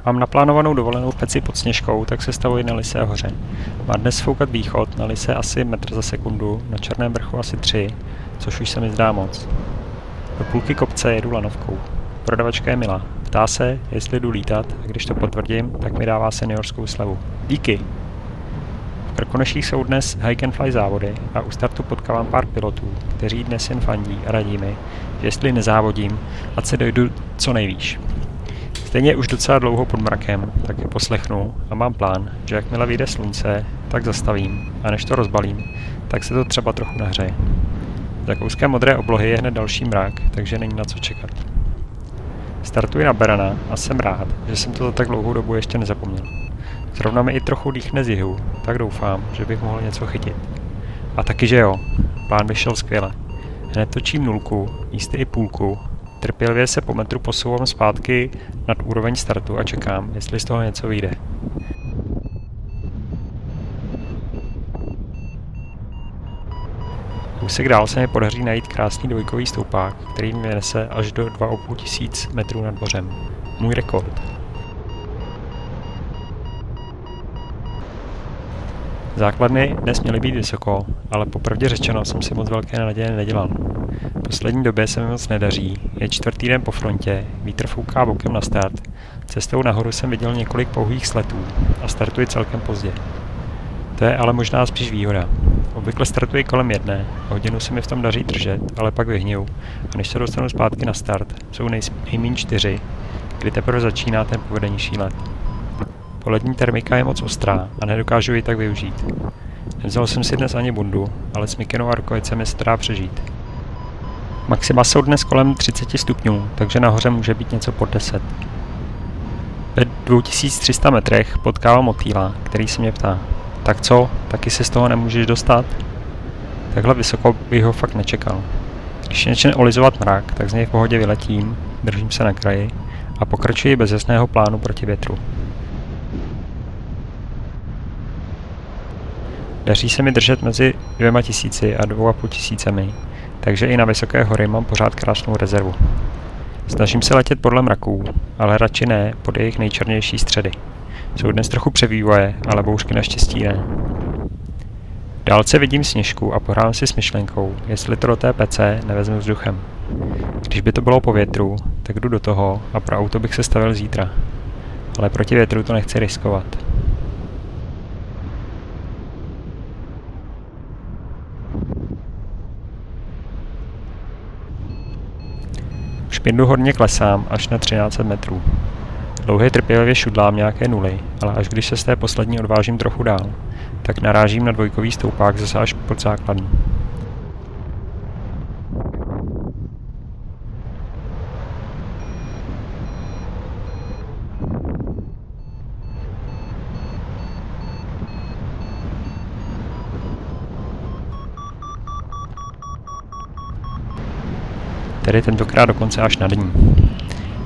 Mám naplánovanou dovolenou v Peci pod Sněžkou, tak se stavuji na Lysé hoře. Má dnes foukat východ, na Lyse asi metr za sekundu, na Černém vrchu asi 3, což už se mi zdá moc. Do půlky kopce jedu lanovkou. Prodavačka je milá. Ptá se, jestli jdu lítat, a když to potvrdím, tak mi dává seniorskou slevu. Díky! V Krkonoších jsou dnes hike and fly závody a u startu potkávám pár pilotů, kteří dnes jen fandí a radí mi, že jestli nezávodím, ať se dojdu co nejvýš. Stejně je už docela dlouho pod mrakem, tak je poslechnu a mám plán, že jakmile vyjde slunce, tak zastavím a než to rozbalím, tak se to třeba trochu nahřeje. Za kouskem modré oblohy je hned další mrak, takže není na co čekat. Startuji na Berana a jsem rád, že jsem to za tak dlouhou dobu ještě nezapomněl. Zrovna mi i trochu dýchne z jihu, tak doufám, že bych mohl něco chytit. A taky že jo, plán vyšel skvěle. Hned točím nulku, místy i půlku, trpělivě se po metru posouvám zpátky nad úroveň startu a čekám, jestli z toho něco vyjde. Kousek dál se mi podaří najít krásný dvojkový stoupák, který mě nese až do 2500 metrů nad mořem. Můj rekord. Základny dnes měly být vysoko, ale popravdě řečeno jsem si moc velké naděje nedělal. V poslední době se mi moc nedaří, je 4. den po frontě, vítr fouká bokem na start, cestou nahoru jsem viděl několik pouhých sletů a startuji celkem pozdě. To je ale možná spíš výhoda. Obvykle startuji kolem 1, hodinu se mi v tom daří držet, ale pak vyhniju a než se dostanu zpátky na start, jsou nejméně 4, kdy teprve začíná ten povedenější let. Polední termika je moc ostrá a nedokážu ji tak využít. Nevzal jsem si dnes ani bundu, ale s mikinou a rukavicemi se dá přežít. Maxima jsou dnes kolem 30 stupňů, takže nahoře může být něco pod 10. Ve 2300 metrech potkávám motýla, který se mě ptá: tak co, taky se z toho nemůžeš dostat? Takhle vysoko bych ho fakt nečekal. Když začne olizovat mrak, tak z něj v pohodě vyletím, držím se na kraji a pokračuji bez jasného plánu proti větru. Daří se mi držet mezi 2000 a 2500, takže i na vysoké hory mám pořád krásnou rezervu. Snažím se letět podle mraků, ale radši ne pod jejich nejčernější středy. Jsou dnes trochu převývoje, ale bouřky naštěstí ne. V dálce vidím Sněžku a pohrávám si s myšlenkou, jestli to do té pece nevezmu vzduchem. Když by to bylo po větru, tak jdu do toho a pro auto bych se stavil zítra. Ale proti větru to nechci riskovat. Už 5 hodně klesám až na 1300 metrů. Dlouhě trpělivě šudlám nějaké nuly, ale až když se z té poslední odvážím trochu dál, tak narážím na dvojkový stoupák zase až pod základnu. Tedy tentokrát dokonce až nad ní.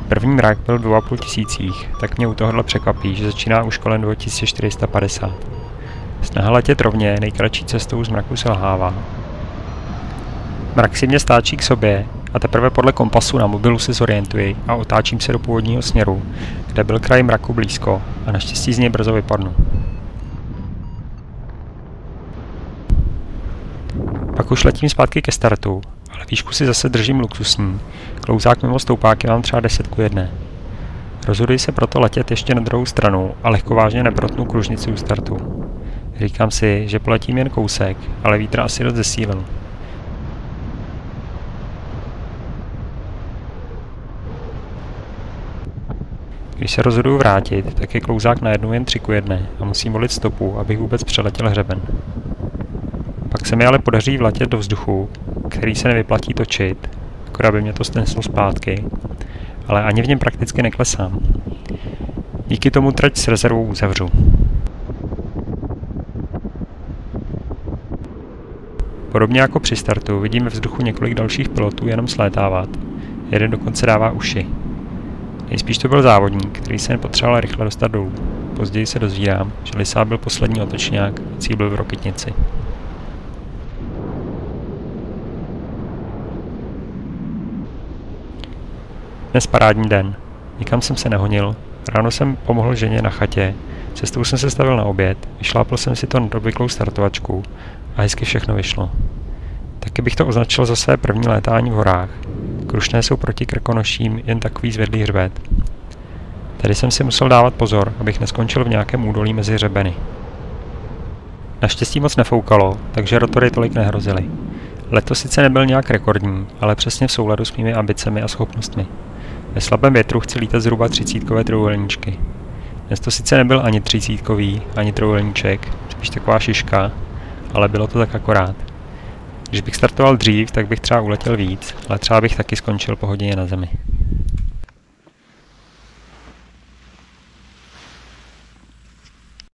První mrak byl 2500, tak mě u tohohle překvapí, že začíná už kolem 2450. Snaha letět rovně nejkratší cestou z mraku selhává. Mrak si mě stáčí k sobě a teprve podle kompasu na mobilu se zorientuji a otáčím se do původního směru, kde byl kraj mraku blízko a naštěstí z něj brzo vypadnu. Pak už letím zpátky ke startu, ale výšku si zase držím luxusní. Klouzák mimo stoupáky mám třeba 10:1. Rozhoduji se proto letět ještě na druhou stranu a lehkovážně neprotnu kružnici u startu. Říkám si, že poletím jen kousek, ale vítr asi dost zesílil. Když se rozhoduju vrátit, tak je klouzák najednou jen 3:1 a musím volit stopu, abych vůbec přeletěl hřeben. Pak se mi ale podaří vletět do vzduchu, který se nevyplatí točit, akorát by mě to sneslo zpátky, ale ani v něm prakticky neklesám. Díky tomu trať s rezervou uzavřu. Podobně jako při startu vidím ve vzduchu několik dalších pilotů jenom slétávat. Jeden dokonce dává uši. Nejspíš to byl závodník, který se nepotřeboval rychle dostat dolů. Později se dozvídám, že Lysá byl poslední otočňák a cíl byl v Rokytnici. Dnes parádní den. Nikam jsem se nehonil, Ráno jsem pomohl ženě na chatě, cestou jsem se stavil na oběd, vyšlápl jsem si to na obvyklou startovačku a hezky všechno vyšlo. Taky bych to označil za své první létání v horách. Krušné jsou proti Krkonoším jen takový zvedlý hřbet. Tady jsem si musel dávat pozor, abych neskončil v nějakém údolí mezi hřebeny. Naštěstí moc nefoukalo, takže rotory tolik nehrozily. Letos sice nebyl nějak rekordní, ale přesně v souladu s mými ambicemi a schopnostmi. Ve slabém větru chci lítat zhruba 30kové trojúhelníčky. Dnes to sice nebyl ani 30kový, ani trojúhelníček, spíš taková šiška, ale bylo to tak akorát. Když bych startoval dřív, tak bych třeba uletěl víc, ale třeba bych taky skončil po hodině na zemi.